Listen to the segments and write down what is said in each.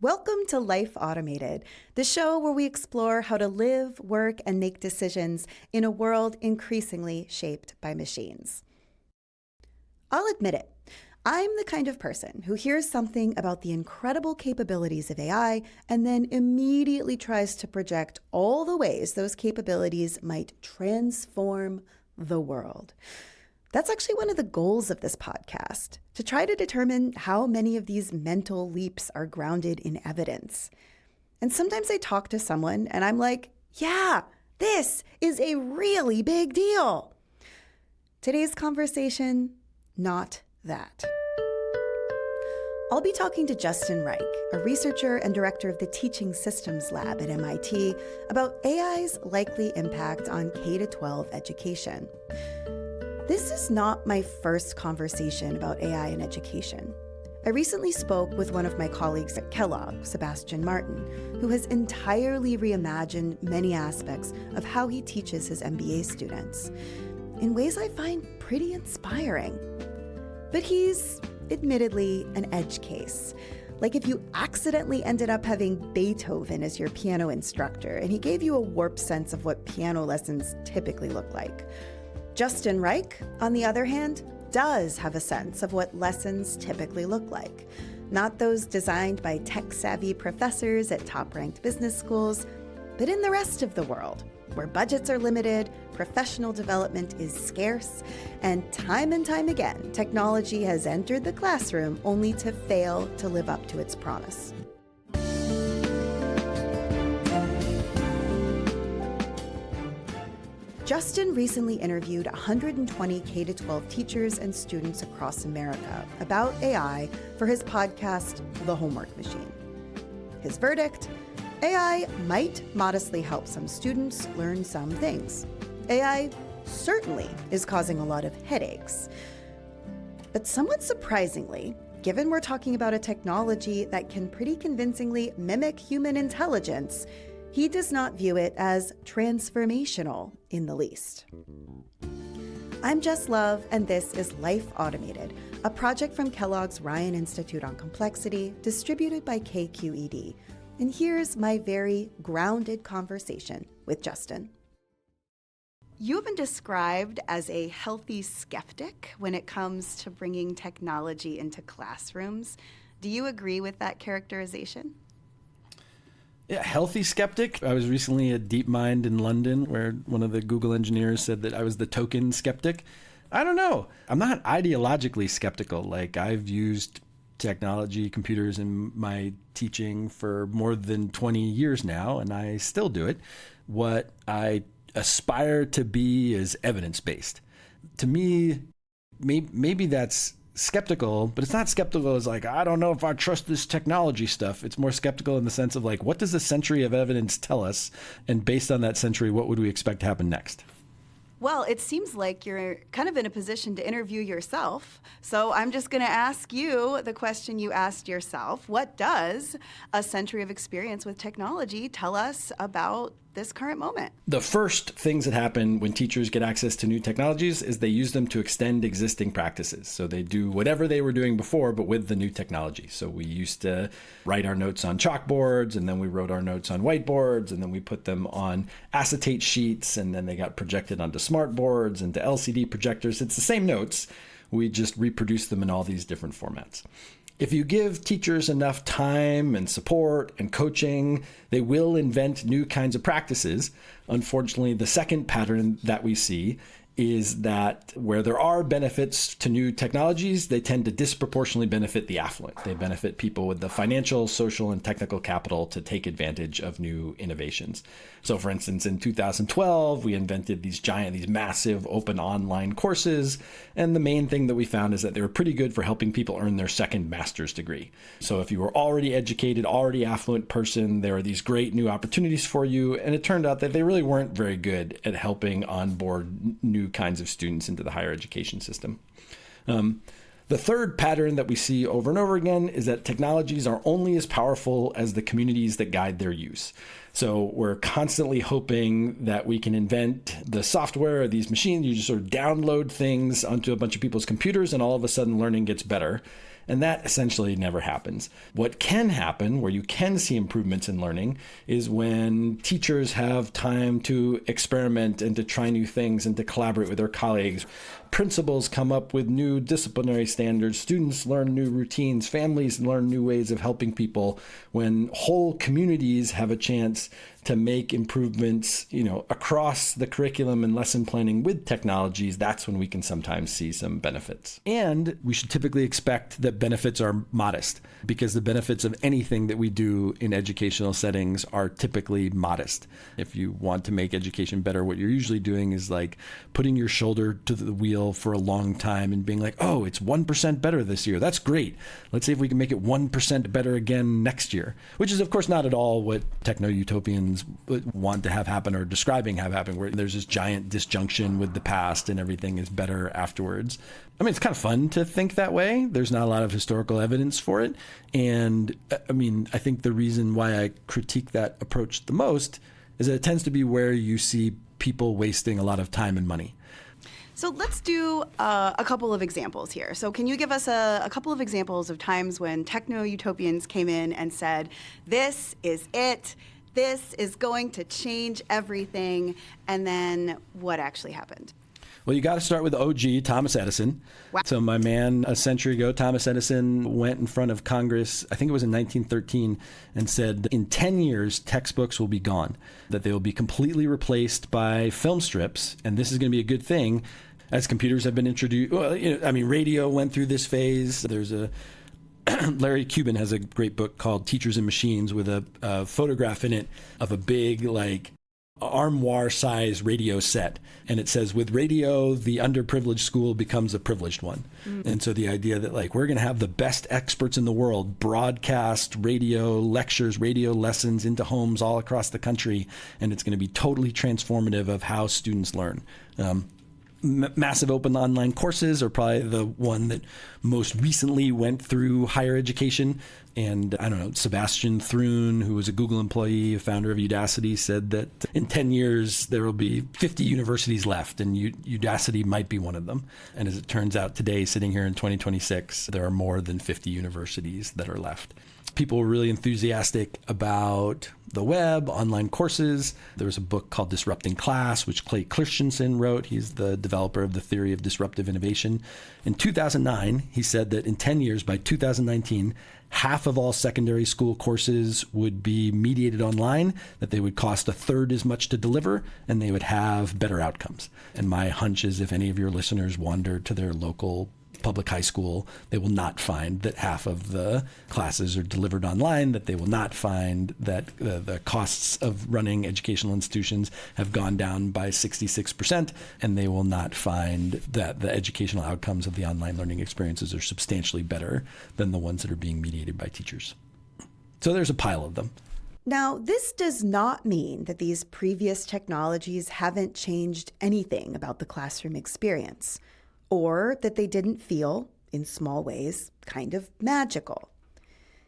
Welcome to Life Automated, the show where we explore how to live, work, and make decisions in a world increasingly shaped by machines. I'll admit it, I'm the kind of person who hears something about the incredible capabilities of AI and then immediately tries to project all the ways those capabilities might transform the world. That's actually one of the goals of this podcast, to try to determine how many of these mental leaps are grounded in evidence. And sometimes I talk to someone and I'm like, yeah, this is a really big deal. Today's conversation, not that. I'll be talking to Justin Reich, a researcher and director of the Teaching Systems Lab at MIT, about AI's likely impact on K-12 education. This is not my first conversation about AI in education. I recently spoke with one of my colleagues at Kellogg, Sebastian Martin, who has entirely reimagined many aspects of how he teaches his MBA students, in ways I find pretty inspiring. But he's admittedly an edge case. Like if you accidentally ended up having Beethoven as your piano instructor and he gave you a warped sense of what piano lessons typically look like. Justin Reich, on the other hand, does have a sense of what lessons typically look like. Not those designed by tech-savvy professors at top-ranked business schools, but in the rest of the world, where budgets are limited, professional development is scarce, and time again, technology has entered the classroom only to fail to live up to its promise. Justin recently interviewed 120 K-12 teachers and students across America about AI for his podcast, The Homework Machine. His verdict? AI might modestly help some students learn some things. AI certainly is causing a lot of headaches. But somewhat surprisingly, given we're talking about a technology that can pretty convincingly mimic human intelligence, he does not view it as transformational in the least. I'm Jess Love, and this is Life Automated, a project from Kellogg's Ryan Institute on Complexity, distributed by KQED. And here's my very grounded conversation with Justin. You have been described as a healthy skeptic when it comes to bringing technology into classrooms. Do you agree with that characterization? Yeah, healthy skeptic. I was recently at DeepMind in London, where one of the Google engineers said that I was the token skeptic. I don't know. I'm not ideologically skeptical. Like, I've used technology, computers in my teaching for more than 20 years now, and I still do it. What I aspire to be is evidence-based. To me, maybe that's skeptical, but it's not skeptical as like, I don't know if I trust this technology stuff. It's more skeptical in the sense of like, what does a century of evidence tell us? And based on that century, what would we expect to happen next? Well, it seems like you're kind of in a position to interview yourself. So I'm just going to ask you the question you asked yourself. What does a century of experience with technology tell us about this current moment? The first things that happen when teachers get access to new technologies is they use them to extend existing practices. So they do whatever they were doing before, but with the new technology. So we used to write our notes on chalkboards, and then we wrote our notes on whiteboards, and then we put them on acetate sheets, and then they got projected onto smart boards and to LCD projectors. It's the same notes. We just reproduce them in all these different formats. If you give teachers enough time and support and coaching, they will invent new kinds of practices. Unfortunately, the second pattern that we see is that where there are benefits to new technologies, they tend to disproportionately benefit the affluent. They benefit people with the financial, social, and technical capital to take advantage of new innovations. So for instance, in 2012, we invented these massive open online courses. And the main thing that we found is that they were pretty good for helping people earn their second master's degree. So if you were already educated, already affluent person, there are these great new opportunities for you. And it turned out that they really weren't very good at helping onboard new kinds of students into the higher education system. The third pattern that we see over and over again is that technologies are only as powerful as the communities that guide their use. So we're constantly hoping that we can invent the software or these machines. You just sort of download things onto a bunch of people's computers and all of a sudden learning gets better. And that essentially never happens. What can happen, where you can see improvements in learning, is when teachers have time to experiment and to try new things and to collaborate with their colleagues. Principals come up with new disciplinary standards, students learn new routines, families learn new ways of helping people. When whole communities have a chance to make improvements, across the curriculum and lesson planning with technologies, that's when we can sometimes see some benefits. And we should typically expect that benefits are modest, because the benefits of anything that we do in educational settings are typically modest. If you want to make education better, what you're usually doing is like putting your shoulder to the wheel for a long time and being like, oh, it's 1% better this year. That's great. Let's see if we can make it 1% better again next year, which is, of course, not at all what techno-utopians want to have happen or describing have happen, where there's this giant disjunction with the past and everything is better afterwards. I mean, it's kind of fun to think that way. There's not a lot of historical evidence for it. And I think the reason why I critique that approach the most is that it tends to be where you see people wasting a lot of time and money. So let's do a couple of examples here. So can you give us a couple of examples of times when techno-utopians came in and said, this is it, this is going to change everything, and then what actually happened? Well, you got to start with OG, Thomas Edison. Wow. So my man, a century ago, Thomas Edison went in front of Congress, I think it was in 1913, and said in 10 years, textbooks will be gone, that they will be completely replaced by film strips, and this is going to be a good thing as computers have been introduced. Well, radio went through this phase. There's Larry Cuban has a great book called Teachers and Machines with a photograph in it of a big, armoire-sized radio set. And it says, with radio, the underprivileged school becomes a privileged one. Mm-hmm. And so the idea that, we're going to have the best experts in the world broadcast radio lectures, radio lessons into homes all across the country, and it's going to be totally transformative of how students learn. Massive open online courses are probably the one that most recently went through higher education. And Sebastian Thrun, who was a Google employee, founder of Udacity, said that in 10 years, there will be 50 universities left, and Udacity might be one of them. And as it turns out today, sitting here in 2026, there are more than 50 universities that are left. People were really enthusiastic about the web, online courses. There was a book called Disrupting Class, which Clay Christensen wrote. He's the developer of the theory of disruptive innovation. In 2009, he said that in 10 years, by 2019, half of all secondary school courses would be mediated online, that they would cost a third as much to deliver, and they would have better outcomes. And my hunch is if any of your listeners wander to their local public high school, they will not find that half of the classes are delivered online, that they will not find that the costs of running educational institutions have gone down by 66%, and they will not find that the educational outcomes of the online learning experiences are substantially better than the ones that are being mediated by teachers. So there's a pile of them. Now, this does not mean that these previous technologies haven't changed anything about the classroom experience, or that they didn't feel, in small ways, kind of magical.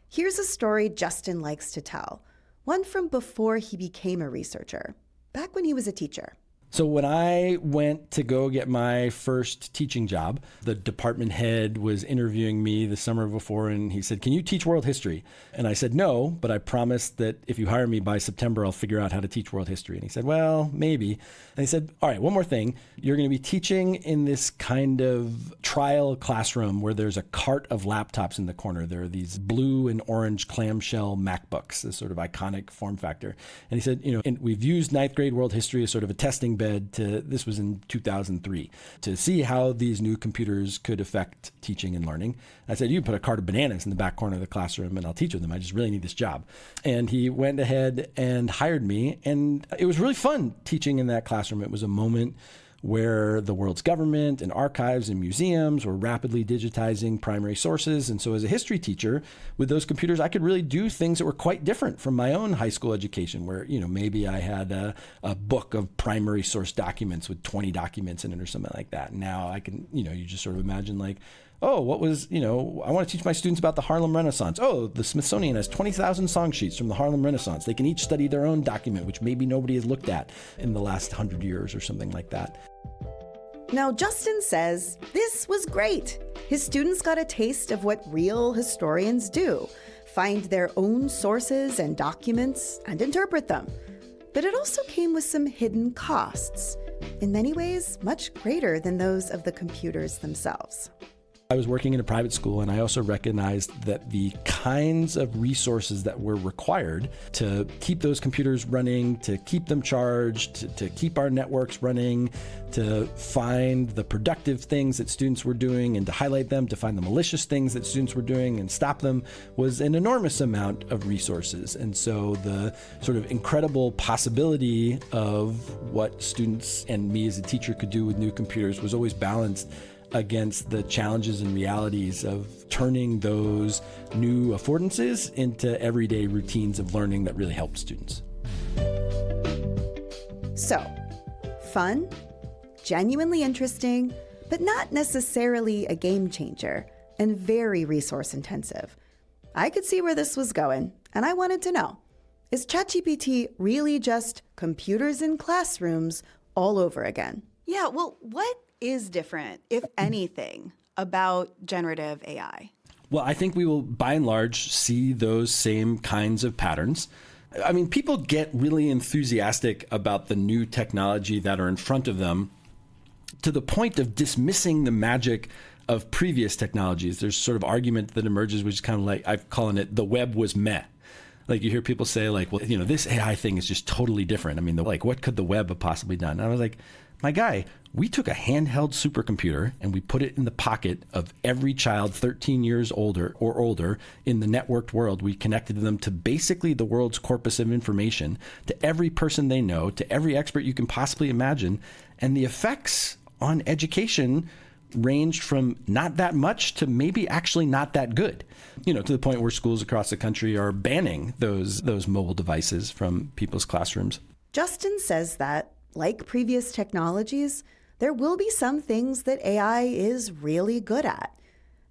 Here's a story Justin likes to tell, one from before he became a researcher, back when he was a teacher. So when I went to go get my first teaching job, the department head was interviewing me the summer before, and he said, "Can you teach world history?" And I said, "No, but I promised that if you hire me by September, I'll figure out how to teach world history." And he said, "Well, maybe." And he said, "All right, one more thing. You're going to be teaching in this kind of trial classroom where there's a cart of laptops in the corner. There are these blue and orange clamshell MacBooks, this sort of iconic form factor." And he said, and we've used ninth grade world history as sort of a testing bed this was in 2003, to see how these new computers could affect teaching and learning. I said, "You put a cart of bananas in the back corner of the classroom and I'll teach with them. I just really need this job." And he went ahead and hired me. And it was really fun teaching in that classroom. It was a moment where the world's government and archives and museums were rapidly digitizing primary sources. And so as a history teacher, with those computers, I could really do things that were quite different from my own high school education, where, maybe I had a book of primary source documents with 20 documents in it or something like that. And now I can, you just sort of imagine I want to teach my students about the Harlem Renaissance. Oh, the Smithsonian has 20,000 song sheets from the Harlem Renaissance. They can each study their own document, which maybe nobody has looked at in the last 100 years or something like that. Now, Justin says this was great. His students got a taste of what real historians do, find their own sources and documents and interpret them. But it also came with some hidden costs, in many ways much greater than those of the computers themselves. I was working in a private school, and I also recognized that the kinds of resources that were required to keep those computers running, to keep them charged, to keep our networks running, to find the productive things that students were doing and to highlight them, to find the malicious things that students were doing and stop them, was an enormous amount of resources. And so the sort of incredible possibility of what students and me as a teacher could do with new computers was always balanced against the challenges and realities of turning those new affordances into everyday routines of learning that really help students. So, fun, genuinely interesting, but not necessarily a game changer, and very resource intensive. I could see where this was going, and I wanted to know, is ChatGPT really just computers in classrooms all over again? Yeah, well, what is different, if anything, about generative AI? Well, I think we will, by and large, see those same kinds of patterns. I mean, people get really enthusiastic about the new technology that are in front of them to the point of dismissing the magic of previous technologies. There's sort of argument that emerges, which is kind of like, I'm calling it the web was meh. Like you hear people say like, well, you know, this AI thing is just totally different. I mean, like, what could the web have possibly done? And I was like, my guy, we took a handheld supercomputer and we put it in the pocket of every child 13 years older or older in the networked world. We connected them to basically the world's corpus of information, to every person they know, to every expert you can possibly imagine. And the effects on education ranged from not that much to maybe actually not that good, you know, to the point where schools across the country are banning those mobile devices from people's classrooms. Justin says that, like previous technologies, there will be some things that AI is really good at.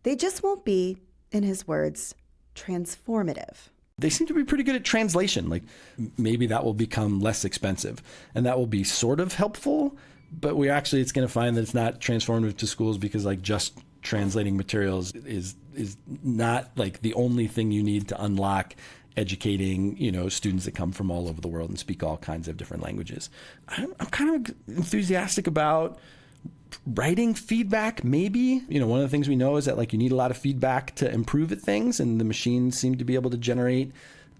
They just won't be, in his words, transformative. They seem to be pretty good at translation. Like maybe that will become less expensive and that will be sort of helpful, but it's going to find that it's not transformative to schools because like just translating materials is not like the only thing you need to unlock educating, you know, students that come from all over the world and speak all kinds of different languages. I'm kind of enthusiastic about writing feedback, maybe. You know, one of the things we know is that like you need a lot of feedback to improve at things, and the machines seem to be able to generate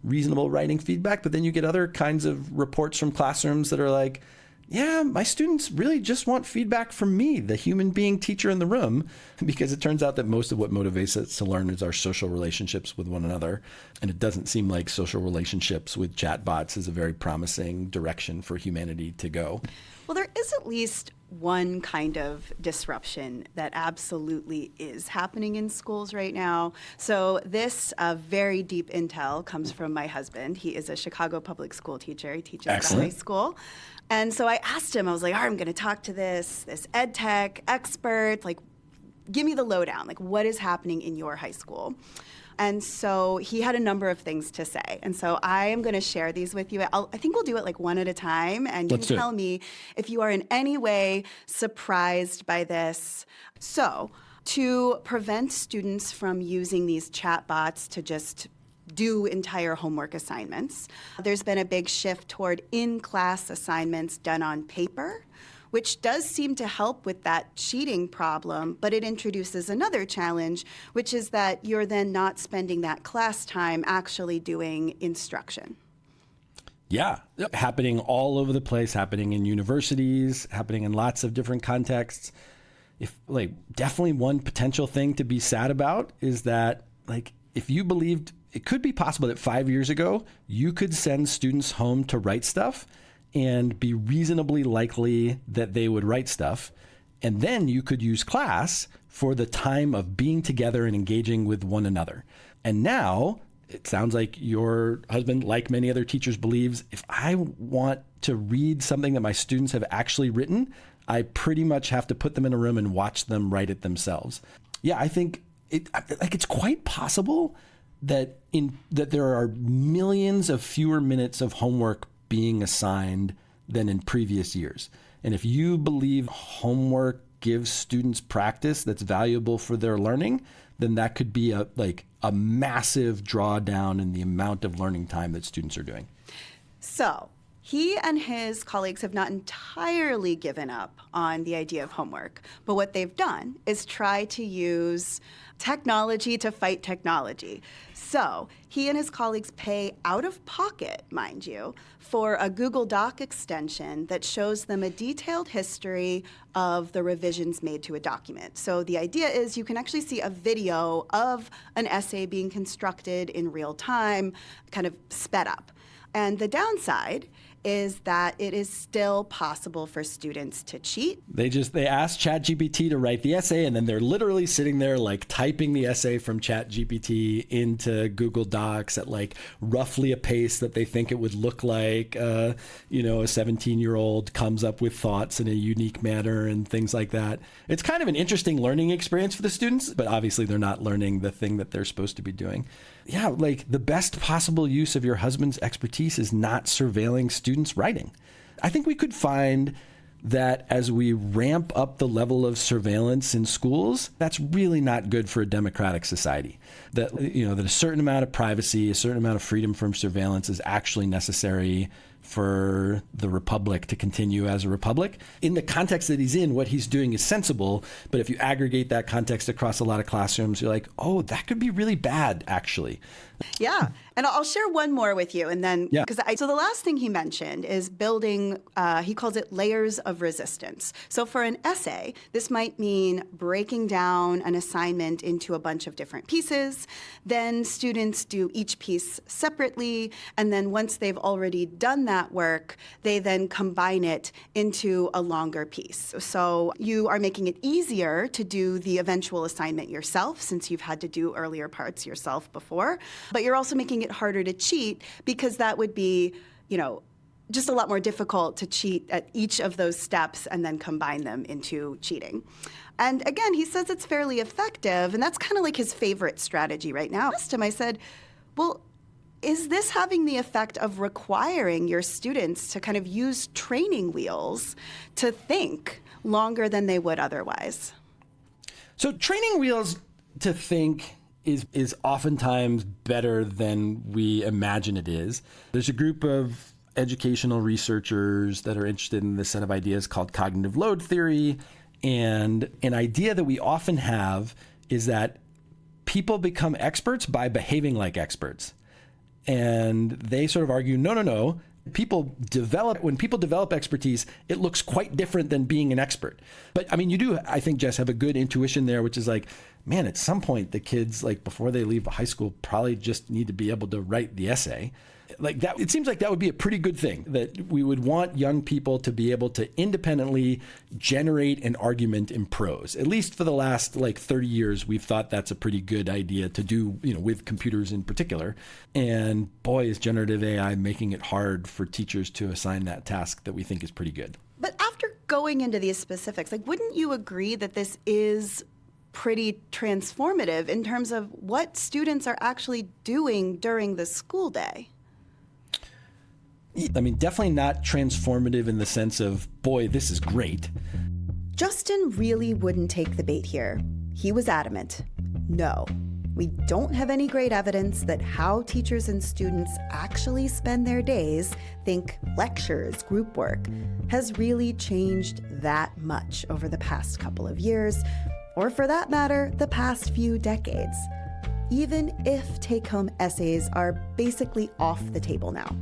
reasonable writing feedback. But then you get other kinds of reports from classrooms that are like, yeah, my students really just want feedback from me, the human being teacher in the room, because it turns out that most of what motivates us to learn is our social relationships with one another. And it doesn't seem like social relationships with chatbots is a very promising direction for humanity to go. Well, there is at least one kind of disruption that absolutely is happening in schools right now. So this very deep intel comes from my husband. He is a Chicago public school teacher. He teaches at a high school. And so I asked him, I was like, all right, I'm going to talk to this ed tech expert. Like, give me the lowdown. Like, what is happening in your high school? And so he had a number of things to say. And so I am going to share these with you. I think we'll do it like one at a time. And you can tell me if you are in any way surprised by this. So to prevent students from using these chatbots to just do entire homework assignments, there's been a big shift toward in-class assignments done on paper, which does seem to help with that cheating problem, but it introduces another challenge, which is that you're then not spending that class time actually doing instruction. Yeah, happening all over the place, happening in universities, happening in lots of different contexts. Definitely one potential thing to be sad about is that, if you believed it could be possible that 5 years ago, you could send students home to write stuff and be reasonably likely that they would write stuff. And then you could use class for the time of being together and engaging with one another. And now it sounds like your husband, like many other teachers, believes if I want to read something that my students have actually written, I pretty much have to put them in a room and watch them write it themselves. Yeah, I think it's quite possible that there are millions of fewer minutes of homework being assigned than in previous years. And if you believe homework gives students practice that's valuable for their learning, then that could be a massive drawdown in the amount of learning time that students are doing. So he and his colleagues have not entirely given up on the idea of homework, but what they've done is try to use technology to fight technology. So he and his colleagues pay out of pocket, mind you, for a Google Doc extension that shows them a detailed history of the revisions made to a document. So the idea is you can actually see a video of an essay being constructed in real time, kind of sped up. And the downside is that it is still possible for students to cheat. They ask ChatGPT to write the essay, and then they're literally sitting there like typing the essay from ChatGPT into Google Docs at like roughly a pace that they think it would look like, a 17-year-old comes up with thoughts in a unique manner and things like that. It's kind of an interesting learning experience for the students, but obviously they're not learning the thing that they're supposed to be doing. Yeah, like the best possible use of your husband's expertise is not surveilling students' writing. I think we could find that as we ramp up the level of surveillance in schools, that's really not good for a democratic society. That a certain amount of privacy, a certain amount of freedom from surveillance is actually necessary for the republic to continue as a republic. In the context that he's in, what he's doing is sensible, but if you aggregate that context across a lot of classrooms, you're like, oh, that could be really bad, actually. Yeah. And I'll share one more with you. And then, so the last thing he mentioned is building, he calls it layers of resistance. So for an essay, this might mean breaking down an assignment into a bunch of different pieces. Then students do each piece separately. And then once they've already done that work, they then combine it into a longer piece. So you are making it easier to do the eventual assignment yourself, since you've had to do earlier parts yourself before. But you're also making it harder to cheat, because that would be, just a lot more difficult to cheat at each of those steps and then combine them into cheating. And again, he says it's fairly effective, and that's kind of like his favorite strategy right now. I asked him, I said, well, is this having the effect of requiring your students to kind of use training wheels to think longer than they would otherwise? So training wheels to think is oftentimes better than we imagine it is. There's a group of educational researchers that are interested in this set of ideas called cognitive load theory. And an idea that we often have is that people become experts by behaving like experts. And they sort of argue, no. When people develop expertise, it looks quite different than being an expert. But I mean, you do, I think, Jess, have a good intuition there, which is like, man, at some point, the kids, like before they leave high school, probably just need to be able to write the essay. Like that, it seems like that would be a pretty good thing, that we would want young people to be able to independently generate an argument in prose. At least for the last 30 years, we've thought that's a pretty good idea to do, with computers in particular. And boy, is generative AI making it hard for teachers to assign that task that we think is pretty good. But after going into these specifics, wouldn't you agree that this is pretty transformative in terms of what students are actually doing during the school day? I mean, definitely not transformative in the sense of, boy, this is great. Justin really wouldn't take the bait here. He was adamant. No, we don't have any great evidence that how teachers and students actually spend their days, think lectures, group work, has really changed that much over the past couple of years, or for that matter, the past few decades. Even if take-home essays are basically off the table now.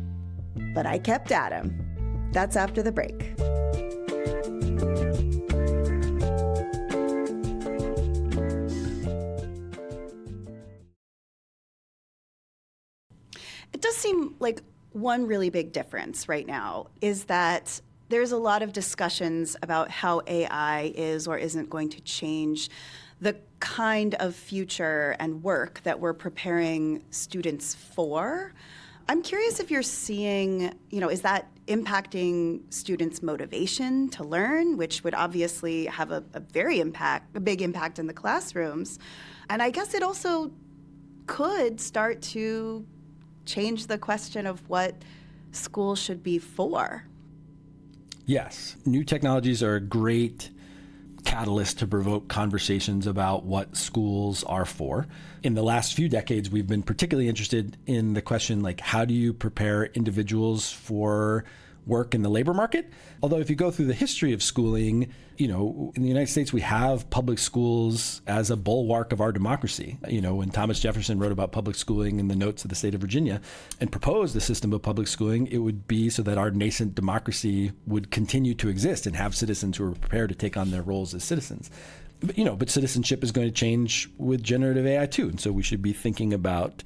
But I kept at him. That's after the break. It does seem like one really big difference right now is that there's a lot of discussions about how AI is or isn't going to change the kind of future and work that we're preparing students for. I'm curious if you're seeing, is that impacting students' motivation to learn, which would obviously have a big impact in the classrooms. And I guess it also could start to change the question of what school should be for. Yes, new technologies are a great catalyst to provoke conversations about what schools are for. In the last few decades, we've been particularly interested in the question, like, how do you prepare individuals for work in the labor market? Although if you go through the history of schooling, in the United States, we have public schools as a bulwark of our democracy. When Thomas Jefferson wrote about public schooling in the notes of the state of Virginia and proposed a system of public schooling, it would be so that our nascent democracy would continue to exist and have citizens who are prepared to take on their roles as citizens. But citizenship is going to change with generative AI too. And so we should be thinking about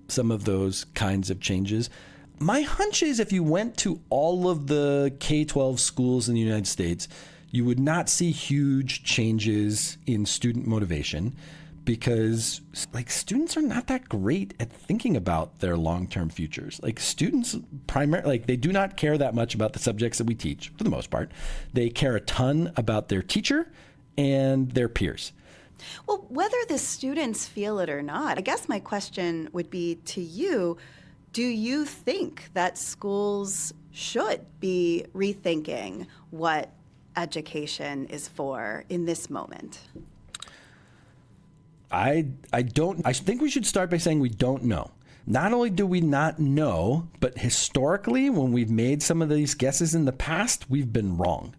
some of those kinds of changes. My hunch is if you went to all of the K-12 schools in the United States, you would not see huge changes in student motivation because students are not that great at thinking about their long-term futures. Students primarily, they do not care that much about the subjects that we teach for the most part. They care a ton about their teacher and their peers. Well, whether the students feel it or not, I guess my question would be to you, do you think that schools should be rethinking what education is for in this moment? I think we should start by saying we don't know. Not only do we not know, but historically, when we've made some of these guesses in the past, we've been wrong.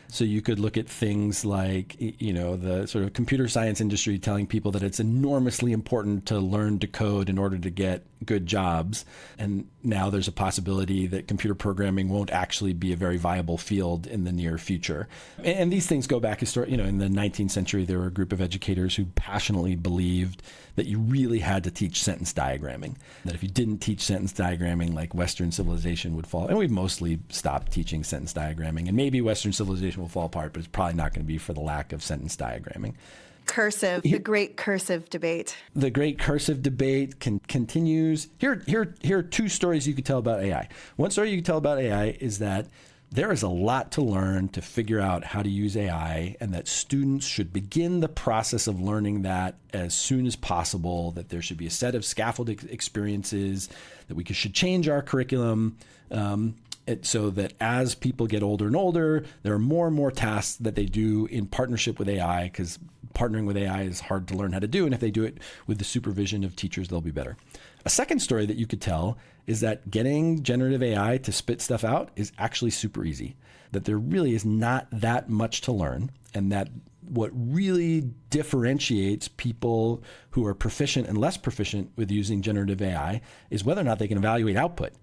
So you could look at things like, the sort of computer science industry telling people that it's enormously important to learn to code in order to get good jobs. And now there's a possibility that computer programming won't actually be a very viable field in the near future. And these things go back historically. In the 19th century, there were a group of educators who passionately believed that you really had to teach sentence diagramming, that if you didn't teach sentence diagramming, Western civilization would fall. And we've mostly stopped teaching sentence diagramming. And maybe Western civilization will fall apart, but it's probably not going to be for the lack of sentence diagramming. Cursive, the great cursive debate. The great cursive debate continues. Here are two stories you could tell about AI. One story you could tell about AI is that there is a lot to learn to figure out how to use AI, and that students should begin the process of learning that as soon as possible, that there should be a set of scaffold experiences, that we should change our curriculum so that as people get older and older, there are more and more tasks that they do in partnership with AI, because partnering with AI is hard to learn how to do. And if they do it with the supervision of teachers, they'll be better. A second story that you could tell is that getting generative AI to spit stuff out is actually super easy, that there really is not that much to learn, and that what really differentiates people who are proficient and less proficient with using generative AI is whether or not they can evaluate output.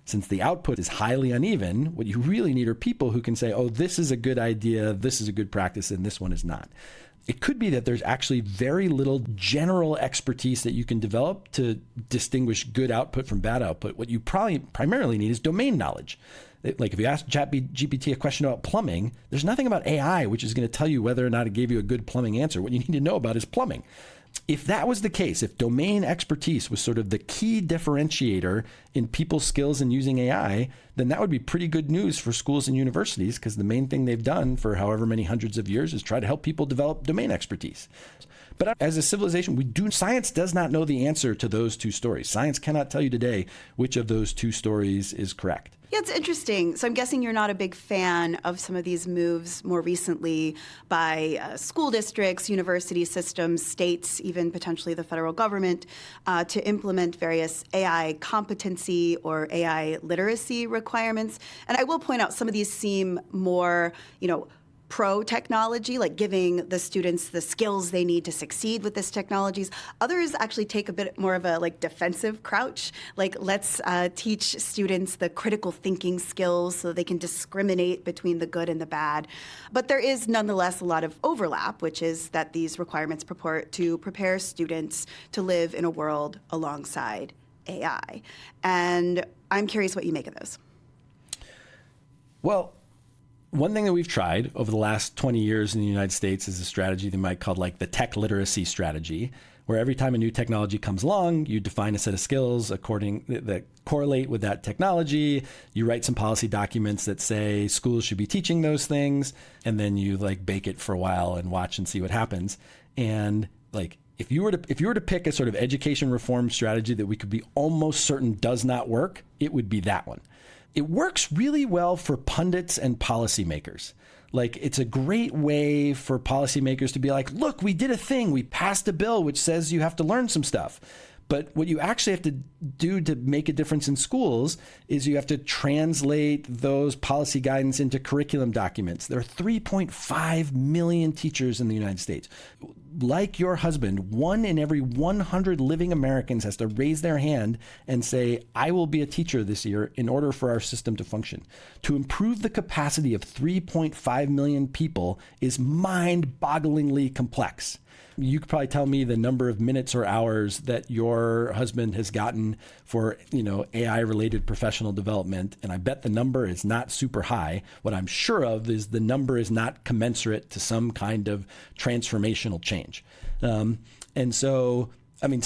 Since the output is highly uneven, what you really need are people who can say, oh, this is a good idea, this is a good practice, and this one is not. It could be that there's actually very little general expertise that you can develop to distinguish good output from bad output. What you probably primarily need is domain knowledge. Like if you ask ChatGPT a question about plumbing, there's nothing about AI which is going to tell you whether or not it gave you a good plumbing answer. What you need to know about is plumbing. If that was the case, if domain expertise was sort of the key differentiator in people's skills in using AI, then that would be pretty good news for schools and universities, because the main thing they've done for however many hundreds of years is try to help people develop domain expertise. But as a civilization, science does not know the answer to those two stories. Science cannot tell you today which of those two stories is correct. Yeah, it's interesting. So I'm guessing you're not a big fan of some of these moves more recently by school districts, university systems, states, even potentially the federal government, to implement various AI competency or AI literacy requirements. And I will point out some of these seem more, pro-technology, like giving the students the skills they need to succeed with this technologies. Others actually take a bit more of a defensive crouch, like let's teach students the critical thinking skills so they can discriminate between the good and the bad. But there is nonetheless a lot of overlap, which is that these requirements purport to prepare students to live in a world alongside AI. And I'm curious what you make of those. Well, one thing that we've tried over the last 20 years in the United States is a strategy they might call the tech literacy strategy, where every time a new technology comes along, you define a set of skills that correlate with that technology. You write some policy documents that say schools should be teaching those things, and then you bake it for a while and watch and see what happens. And if you were to pick a sort of education reform strategy that we could be almost certain does not work, it would be that one. It works really well for pundits and policymakers. Like, it's a great way for policymakers to be like, look, we did a thing. We passed a bill which says you have to learn some stuff. But what you actually have to do to make a difference in schools is you have to translate those policy guidance into curriculum documents. There are 3.5 million teachers in the United States. Like your husband, 1 in every 100 living Americans has to raise their hand and say, I will be a teacher this year in order for our system to function. To improve the capacity of 3.5 million people is mind-bogglingly complex. You could probably tell me the number of minutes or hours that your husband has gotten for, AI-related professional development, and I bet the number is not super high. What I'm sure of is the number is not commensurate to some kind of transformational change. And so, I mean,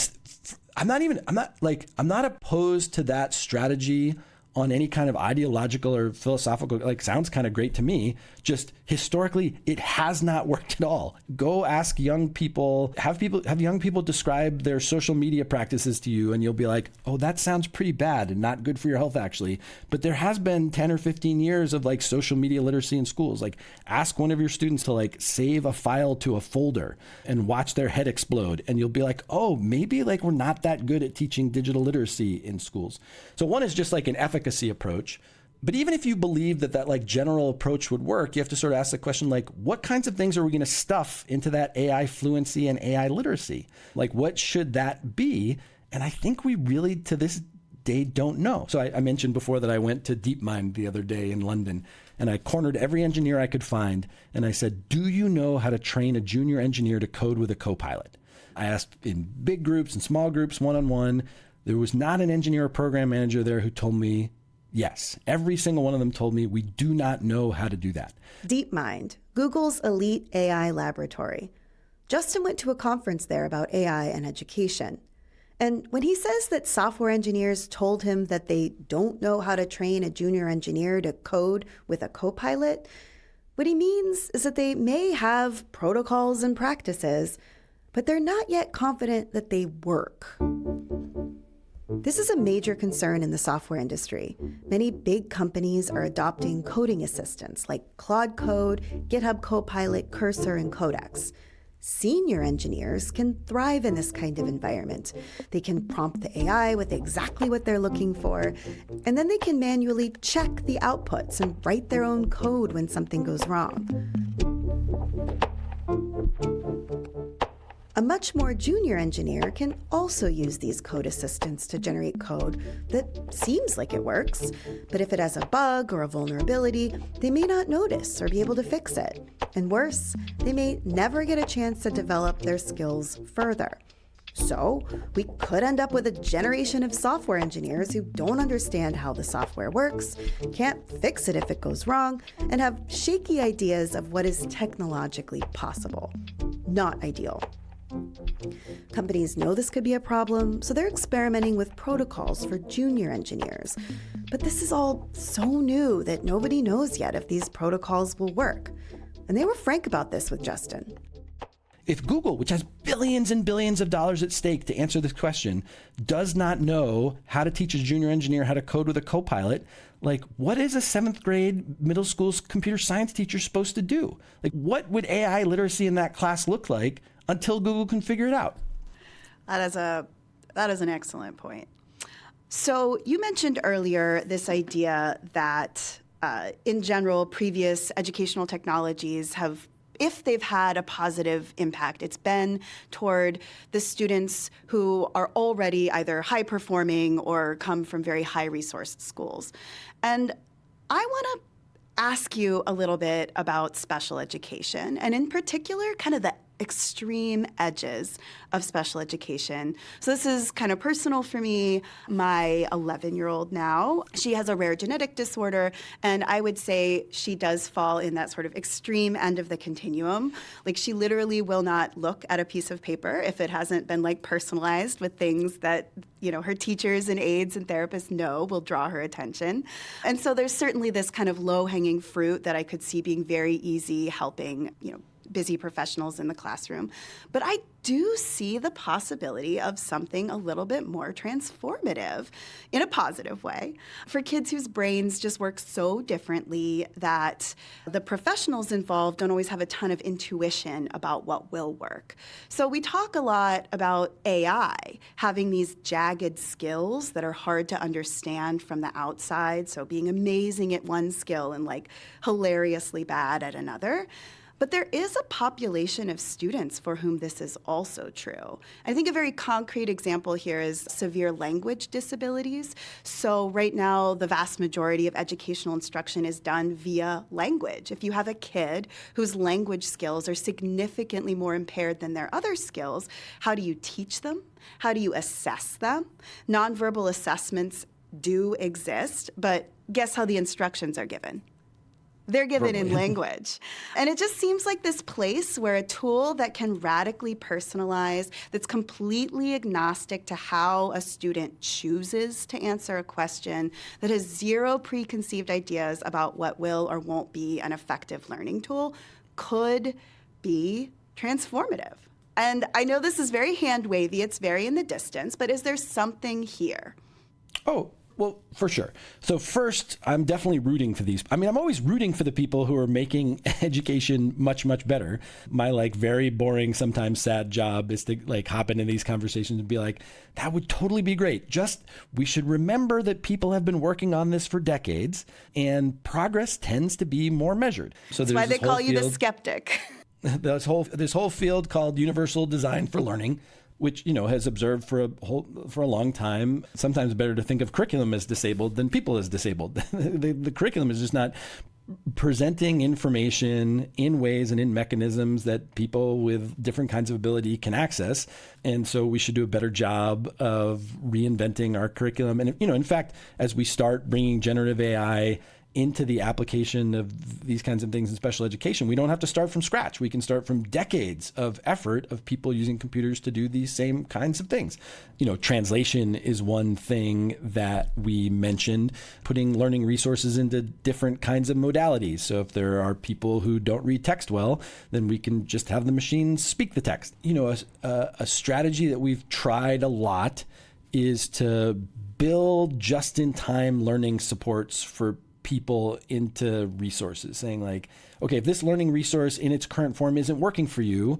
I'm not opposed to that strategy on any kind of ideological or philosophical, sounds kind of great to me. Just historically, it has not worked at all. Go ask young people, have young people describe their social media practices to you, and you'll be like, oh, that sounds pretty bad and not good for your health, actually. But there has been 10 or 15 years of social media literacy in schools. Ask one of your students to save a file to a folder and watch their head explode. And you'll be like, oh, maybe we're not that good at teaching digital literacy in schools. So one is just an efficacy approach. But even if you believe that general approach would work, you have to sort of ask the question, what kinds of things are we going to stuff into that AI fluency and AI literacy? What should that be? And I think we really, to this day, don't know. So I mentioned before that I went to DeepMind the other day in London, and I cornered every engineer I could find. And I said, do you know how to train a junior engineer to code with a co-pilot? I asked in big groups and small groups, one-on-one. There was not an engineer or program manager there who told me yes. Every single one of them told me, we do not know how to do that. DeepMind, Google's elite AI laboratory. Justin went to a conference there about AI and education. And when he says that software engineers told him that they don't know how to train a junior engineer to code with a co-pilot, what he means is that they may have protocols and practices, but they're not yet confident that they work. This is a major concern in the software industry. Many big companies are adopting coding assistants like Claude Code, GitHub Copilot, Cursor, and Codex. Senior engineers can thrive in this kind of environment. They can prompt the AI with exactly what they're looking for, and then they can manually check the outputs and write their own code when something goes wrong. A much more junior engineer can also use these code assistants to generate code that seems like it works, but if it has a bug or a vulnerability, they may not notice or be able to fix it. And worse, they may never get a chance to develop their skills further. So we could end up with a generation of software engineers who don't understand how the software works, can't fix it if it goes wrong, and have shaky ideas of what is technologically possible. Not ideal. Companies know this could be a problem, so they're experimenting with protocols for junior engineers. But this is all so new that nobody knows yet if these protocols will work. And they were frank about this with Justin. If Google, which has billions and billions of dollars at stake to answer this question, does not know how to teach a junior engineer how to code with a co-pilot, what is a 7th grade middle school computer science teacher supposed to do? What would AI literacy in that class look like until Google can figure it out? That is an excellent point. So you mentioned earlier this idea that in general, previous educational technologies have, if they've had a positive impact, it's been toward the students who are already either high performing or come from very high resourced schools. And I want to ask you a little bit about special education, and in particular, kind of the extreme edges of special education. So this is kind of personal for me. My 11-year-old now, she has a rare genetic disorder, and I would say she does fall in that sort of extreme end of the continuum. She literally will not look at a piece of paper if it hasn't been personalized with things that, her teachers and aides and therapists know will draw her attention. And so there's certainly this kind of low-hanging fruit that I could see being very easy helping, busy professionals in the classroom. But I do see the possibility of something a little bit more transformative in a positive way for kids whose brains just work so differently that the professionals involved don't always have a ton of intuition about what will work. So we talk a lot about AI having these jagged skills that are hard to understand from the outside, so being amazing at one skill and like hilariously bad at another. But there is a population of students for whom this is also true. I think a very concrete example here is severe language disabilities. So right now, the vast majority of educational instruction is done via language. If you have a kid whose language skills are significantly more impaired than their other skills, how do you teach them? How do you assess them? Nonverbal assessments do exist, but guess how the instructions are given? They're given in language. And it just seems like this place where a tool that can radically personalize, that's completely agnostic to how a student chooses to answer a question, that has zero preconceived ideas about what will or won't be an effective learning tool, could be transformative. And I know this is very hand-wavy, it's very in the distance, but is there something here? Oh, well, for sure. So first, I'm definitely rooting for these. I mean, I'm always rooting for the people who are making education much, much better. My very boring, sometimes sad job is to hop into these conversations and be like, that would totally be great. Just, we should remember that people have been working on this for decades and progress tends to be more measured. So that's why they call you the skeptic. This whole field called universal design for learning, which, has observed for a long time. Sometimes better to think of curriculum as disabled than people as disabled. The curriculum is just not presenting information in ways and in mechanisms that people with different kinds of ability can access. And so we should do a better job of reinventing our curriculum. And, in fact, as we start bringing generative AI into the application of these kinds of things in special education, we don't have to start from scratch. We can start from decades of effort of people using computers to do these same kinds of things. Translation is one thing that we mentioned, putting learning resources into different kinds of modalities. So if there are people who don't read text well, then we can just have the machines speak the text. A strategy that we've tried a lot is to build just-in-time learning supports for people into resources, saying okay, if this learning resource in its current form isn't working for you,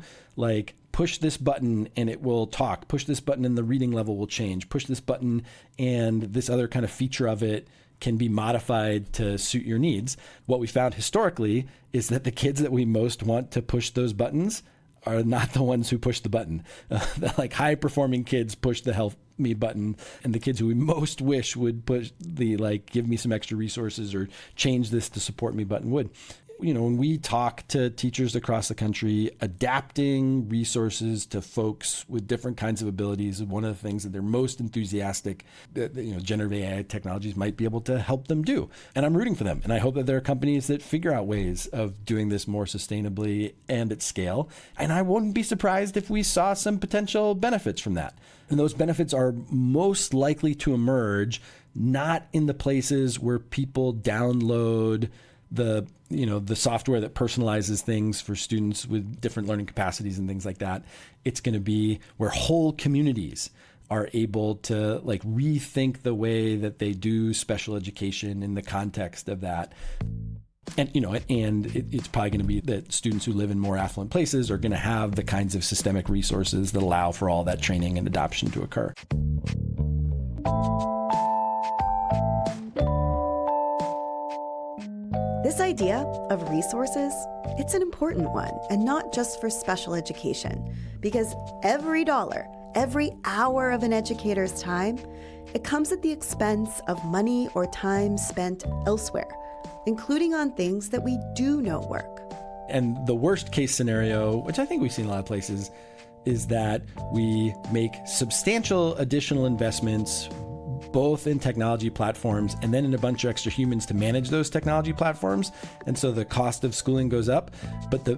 push this button and it will talk, push this button and the reading level will change, push this button and this other kind of feature of it can be modified to suit your needs. What we found historically is that the kids that we most want to push those buttons are not the ones who push the button. The high performing kids push the help me button, and the kids who we most wish would push the give me some extra resources or change this to support me button would. When we talk to teachers across the country, adapting resources to folks with different kinds of abilities is one of the things that they're most enthusiastic that generative AI technologies might be able to help them do. And I'm rooting for them. And I hope that there are companies that figure out ways of doing this more sustainably and at scale. And I wouldn't be surprised if we saw some potential benefits from that. And those benefits are most likely to emerge not in the places where people download the software that personalizes things for students with different learning capacities and things like that. It's going to be where whole communities are able to rethink the way that they do special education in the context of that. And, it's probably going to be that students who live in more affluent places are going to have the kinds of systemic resources that allow for all that training and adoption to occur. This idea of resources, it's an important one, and not just for special education, because every dollar, every hour of an educator's time, it comes at the expense of money or time spent elsewhere, including on things that we do know work. And the worst case scenario, which I think we've seen a lot of places, is that we make substantial additional investments both in technology platforms and then in a bunch of extra humans to manage those technology platforms. And so the cost of schooling goes up, but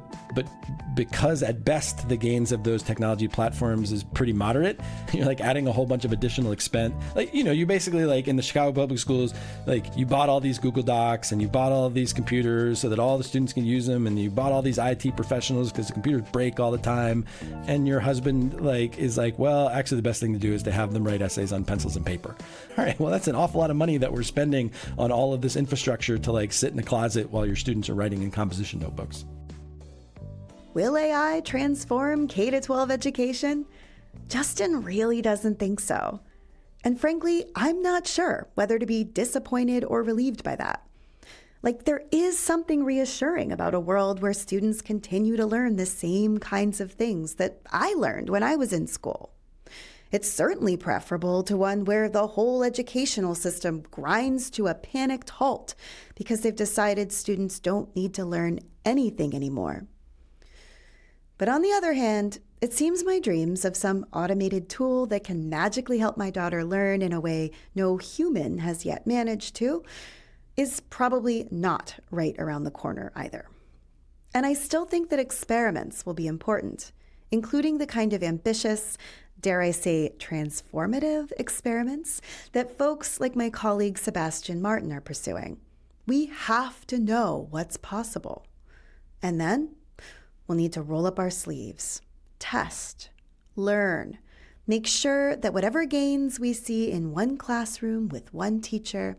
because at best the gains of those technology platforms is pretty moderate, you're like adding a whole bunch of additional expense. Like, you know, you basically, like in the Chicago public schools, like you bought all these Google Docs and you bought all of these computers so that all the students can use them, and you bought all these IT professionals because the computers break all the time, and your husband is like, well, actually the best thing to do is to have them write essays on pencils and paper. All right, well, that's an awful lot of money that we're spending on all of this infrastructure to like sit in a closet while your students are writing in composition notebooks. Will AI transform K-12 education? Justin really doesn't think so. And frankly, I'm not sure whether to be disappointed or relieved by that. Like, there is something reassuring about a world where students continue to learn the same kinds of things that I learned when I was in school. It's certainly preferable to one where the whole educational system grinds to a panicked halt because they've decided students don't need to learn anything anymore. But on the other hand, it seems my dreams of some automated tool that can magically help my daughter learn in a way no human has yet managed to is probably not right around the corner either. And I still think that experiments will be important, including the kind of ambitious, dare I say, transformative experiments that folks like my colleague Sebastian Martin are pursuing. We have to know what's possible. And then we'll need to roll up our sleeves, test, learn, make sure that whatever gains we see in one classroom with one teacher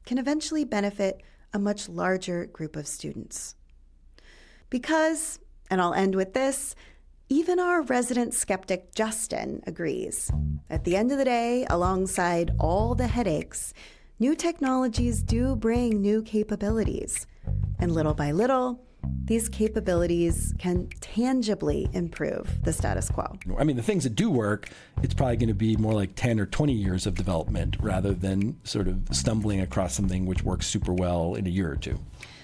can eventually benefit a much larger group of students. Because, and I'll end with this, even our resident skeptic Justin agrees. At the end of the day, alongside all the headaches, new technologies do bring new capabilities. And little by little, these capabilities can tangibly improve the status quo. I mean, the things that do work, it's probably going to be more like 10 or 20 years of development rather than sort of stumbling across something which works super well in a year or two.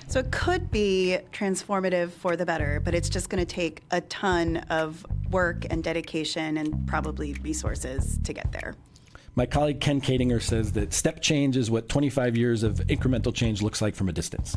So it could be transformative for the better, but it's just going to take a ton of work and dedication and probably resources to get there. My colleague Ken Katinger says that step change is what 25 years of incremental change looks like from a distance.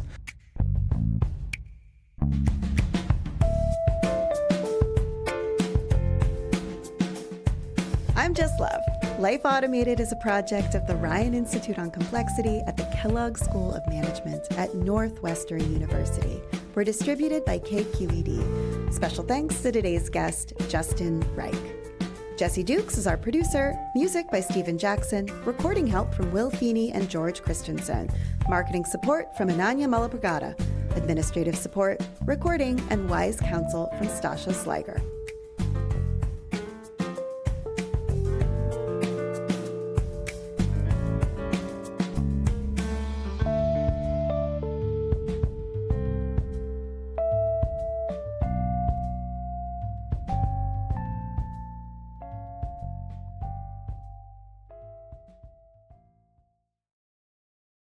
I'm Jess Love. Life Automated is a project of the Ryan Institute on Complexity at the Kellogg School of Management at Northwestern University. We're distributed by KQED. Special thanks to today's guest, Justin Reich. Jesse Dukes is our producer, music by Stephen Jackson, recording help from Will Feeney and George Christensen, marketing support from Ananya Malabragada, administrative support, recording, and wise counsel from Stacia Sliger.